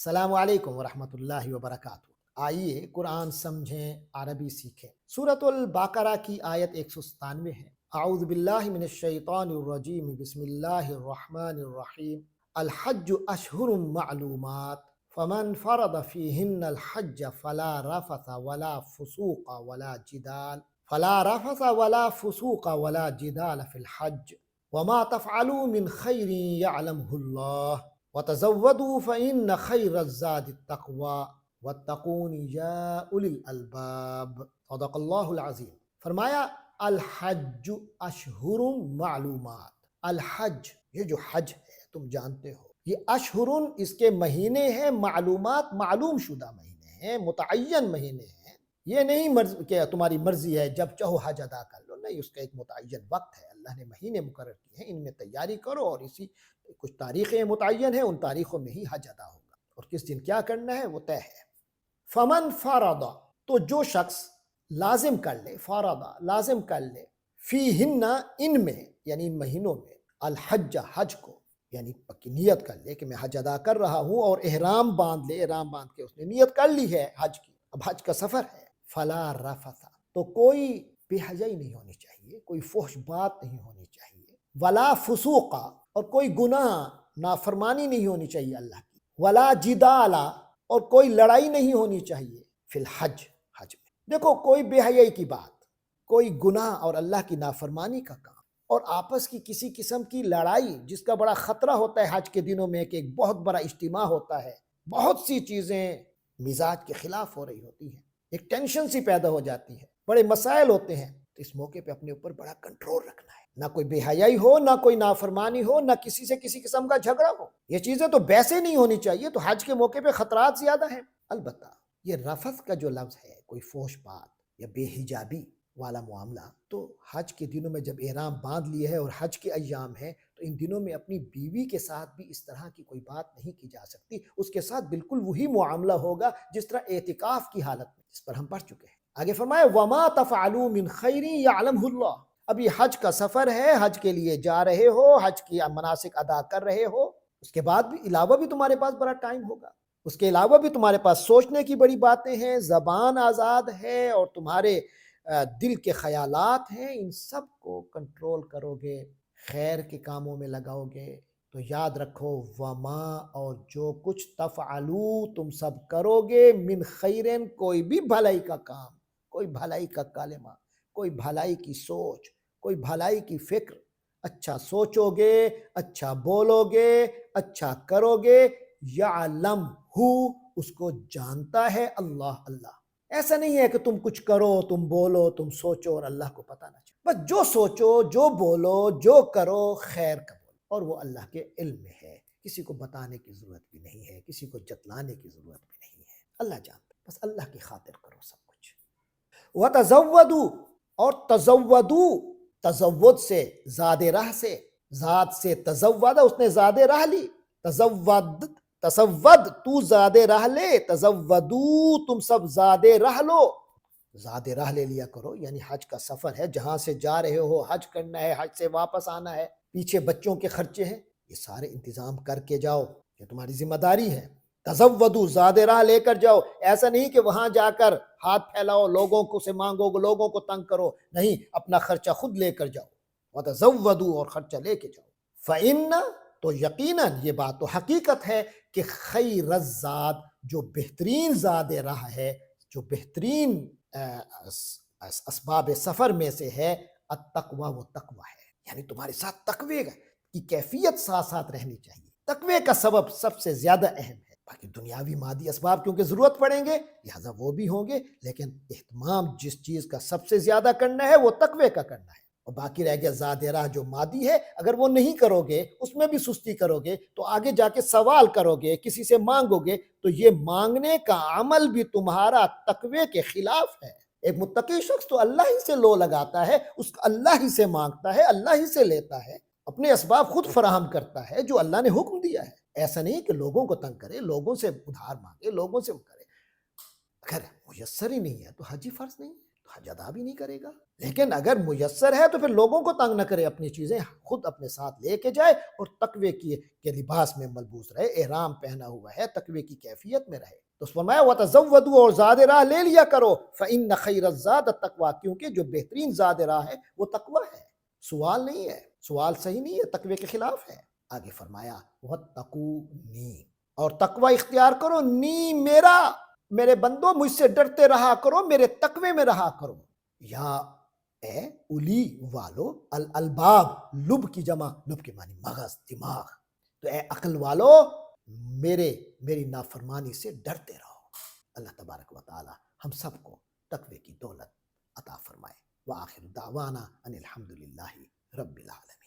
अस्सलामु अलैकुम वरहमतुल्लाहि वबरकातुहू। आइए कुरान समझें, अरबी सीखें। सूरतुल बकरा की आयत 197 है। आऊज़ु बिल्लाहि मिनश शैतानिर रजीम, बिस्मिल्लाहिर रहमानिर रहीम। अल हज्जु अशहुरुम मालूमात, फमन फरद फीहिन्नल हज्ज फला रफसा वला फुसूqa वला जिदाल फिल हज्ज वमा तफ़अलू मिन खैरिन यअलमुहुल्लाह वतज़व्वदू फ़इन्न खैरज़्ज़ादि तक़वा वत्तक़ून या उलिल अलबाब। सदक़ल्लाहुल अज़ीम। फरमाया अल हज्जु अशहुरुम मालूमात। अल हज, ये जो हज है तुम जानते हो, ये अशहुरुन इसके महीने हैं, मालूमात मालूम शुदा महीने हैं, मुतअय्यन महीने हैं। ये नहीं कि तुम्हारी मर्जी है जब चाहो हज अदा कर लो, नहीं, उसका एक मुतअय्यन वक्त है। अल्लाह ने महीने मुकर्रर किए हैं, इनमें तैयारी करो और इसी कुछ तारीखें मुतअय्यन हैं, उन तारीखों में ही हज अदा होगा और किस दिन क्या करना है वो तय है। फमन फरदा, तो जो शख्स लाजिम कर ले, फरदा लाजिम कर ले, फी हिन्ना इनमें, यानी इन महीनों में, अल हज हज को, यानी पक्की नियत कर ले कि मैं हज अदा कर रहा हूँ और एहराम बांध ले, एहराम बांध के उसने नियत कर ली है हज की, अब हज का सफर है। फला रफसा, तो कोई बेहयाई नहीं होनी चाहिए, कोई फुहश बात नहीं होनी चाहिए। वला फुसूका, और कोई गुनाह नाफरमानी नहीं होनी चाहिए अल्लाह की। वला जिदाला, और कोई लड़ाई नहीं होनी चाहिए फिल हज, हज में। देखो, कोई बेहयाई की बात, कोई गुनाह और अल्लाह की नाफरमानी का काम और आपस की किसी किस्म की लड़ाई, जिसका बड़ा खतरा होता है हज के दिनों में कि एक बहुत बड़ा इज्तिमा होता है, बहुत सी चीज़ें मिजाज के खिलाफ हो रही होती हैं, एक टेंशन सी पैदा हो जाती है, बड़े मसाइल होते हैं। तो इस मौके पे अपने ऊपर बड़ा कंट्रोल रखना है, ना कोई बेहयाई हो, ना कोई नाफरमानी हो, ना किसी से किसी किस्म का झगड़ा हो। ये चीज़ें तो वैसे नहीं होनी चाहिए, तो हज के मौके पे खतरात ज़्यादा हैं। अलबत्ता ये रफस का जो लफ्ज़ है, कोई फोश बात या बेहिजाबी वाला मामला, तो हज के दिनों में जब एहराम बांध लिए है और हज के अय्याम है, तो इन दिनों में अपनी बीवी के साथ भी इस तरह की कोई बात नहीं की जा सकती। उसके साथ बिल्कुल वही मामला होगा जिस तरह एतिकाफ की हालत में, जिस पर हम पढ़ चुके हैं। आगे फरमाया वमा तफ़अलू मिन खैरिन यअलमुहुल्लाह। अब ये हज का सफ़र है, हज के लिए जा रहे हो, हज की मनासिक अदा कर रहे हो, उसके बाद भी अलावा भी तुम्हारे पास बड़ा टाइम होगा, उसके अलावा भी तुम्हारे पास सोचने की बड़ी बातें हैं, ज़बान आज़ाद है और तुम्हारे दिल के ख़यालात हैं। इन सब को कंट्रोल करोगे, खैर के कामों में लगाओगे, तो याद रखो वमा, और जो कुछ तफ़अलू तुम सब करोगे, मिन खैरन, कोई भी भलाई का काम, कोई भलाई का कालिमा, कोई भलाई की सोच, कोई भलाई की फिक्र, अच्छा सोचोगे, अच्छा बोलोगे, अच्छा करोगे, यालम हु, उसको जानता है अल्लाह। अल्लाह, ऐसा नहीं है कि तुम कुछ करो, तुम बोलो, तुम सोचो और अल्लाह को पता ना चले। बस जो सोचो, जो बोलो, जो करो, खैर का बोलो, और वो अल्लाह के इल्म में है, किसी को बताने की जरूरत भी नहीं है, किसी को जतलाने की जरूरत भी नहीं है, अल्लाह जानता है। बस अल्लाह की खातिर करो सब कुछ। वतज़व्वदू, और तज़व्वदू, तज़व्वुद से, ज़ादे राह से, ज़ाद से तज़व्वदा, उसने ज़ादे राह ली, तज़व्वद, तज़व्वद, तू ज़ादे राह ले, तज़व्वदू, तुम सब ज़ादे राह लो, ज़ादे राह ले लिया करो। यानी हज का सफ़र है, जहाँ से जा रहे हो, हज करना है, हज से वापस आना है, पीछे बच्चों के खर्चे हैं, ये सारे इंतज़ाम करके जाओ, ये तुम्हारी जिम्मेदारी है। तज़व्वदू, ज़ादे राह लेकर जाओ। ऐसा नहीं कि वहां जाकर हाथ फैलाओ, लोगों को से मांगो, लोगों को तंग करो, नहीं, अपना खर्चा खुद लेकर जाओ। वतज़व्वदू, और खर्चा लेके जाओ। फ़इन्ना, तो यकीनन ये बात तो हकीकत है कि खैरज़्ज़ाद, जो बेहतरीन ज़ादे राह है, जो बेहतरीन असबाब सफ़र में से है, अत्तक़वा, वो तक़वा है। यानी तुम्हारे साथ तक़वे की कैफियत साथ साथ रहनी चाहिए। तक़वे का सबब सबसे ज़्यादा अहम है। बाकी दुनियावी मादी असबाब क्योंकि ज़रूरत पड़ेंगे, लिहाजा वो भी होंगे, लेकिन एहतमाम जिस चीज़ का सबसे ज़्यादा करना है वो तक़वे का करना है। और बाकी रह गया ज़ादे राह जो मादी है, अगर वो नहीं करोगे, उसमें भी सुस्ती करोगे, तो आगे जाके सवाल करोगे, किसी से मांगोगे, तो ये मांगने का अमल भी तुम्हारा तक़वे के खिलाफ है। एक मुत्तकी शख्स तो अल्लाह ही से लो लगाता है, उसका अल्लाह ही से मांगता है, अल्लाह ही से लेता है, अपने असबाब खुद फराहम करता है जो अल्लाह ने हुक्म दिया है। ऐसा नहीं कि लोगों को तंग करे, लोगों से उधार मांगे, लोगों से करे। अगर मुयस्सर ही नहीं है तो हज ही फर्ज नहीं है, तो حج ادا بھی نہیں کرے گا۔ لیکن اگر میسر ہے تو پھر لوگوں کو تنگ نہ کرے، اپنی چیزیں خود اپنے ساتھ لے کے جائے اور تقوی کے لباس میں ملبوس رہے، احرام پہنا ہوا ہے، تقوی کی کیفیت میں رہے۔ تو فرمایا وَتَزَوَّدُوا، اور زاد راہ لے لیا کرو، فَإِنَّ خَيْرَ الزَّادِ التَّقْوَىٰ، کیونکہ جو بہترین زاد راہ ہے وہ تقوی ہے، سوال نہیں ہے، سوال صحیح نہیں ہے، تقوی کے خلاف ہے۔ آگے فرمایا وَاتَّقُونِی، اور تقوی اختیار کرو، نی میرا، میرے بندو مجھ سے ڈرتے رہا کرو، میرے تقوی میں رہا کرو۔ یا اے اولی والو، الالباب، لب کی جمع، لب کے معنی مغز، دماغ، تو اے عقل والو میری نافرمانی سے ڈرتے رہو۔ اللہ تبارک و تعالی ہم سب کو تقوی کی دولت عطا فرمائے۔ وآخر دعوانا ان الحمد للہ رب العالمین۔